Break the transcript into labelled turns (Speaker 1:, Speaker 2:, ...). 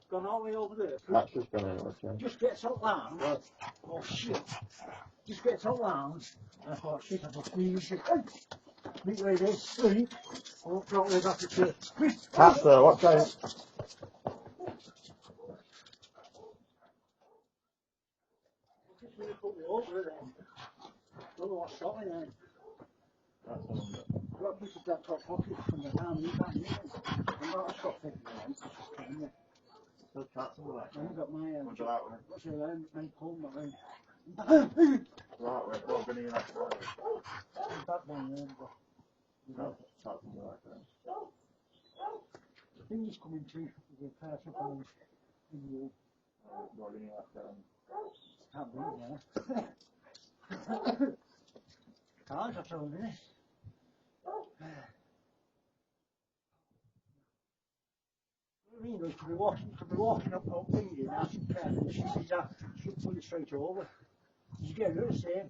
Speaker 1: gone all the way over there.
Speaker 2: That's just gone in, okay.
Speaker 1: Just gets up round. Oh shit. Just gets up round. And I thought, shit, I just squeeze it. Meet where it is, sleep. Oh, don't live after church.
Speaker 2: That's what's going on?
Speaker 1: Just really put me over then. Don't know what's shot me then.
Speaker 2: That's the one that...
Speaker 1: Got people that top pocket from the town, you can't hear it. I'm not a shot taking the it's just coming there.
Speaker 2: Still can't some of that.
Speaker 1: I haven't got my
Speaker 2: What's that way?
Speaker 1: what's your name? My home, my name.
Speaker 2: That way, well, going in that way.
Speaker 1: Back down there.
Speaker 2: No, can't some of that way.
Speaker 1: I think he's coming too. There's a car suppose in the wall.
Speaker 2: Well, going in that way.
Speaker 1: Can't believe that. Cars are so many. You could be walking up thingy and asking Claire, and she says, she'll pull you straight over. You get her the same.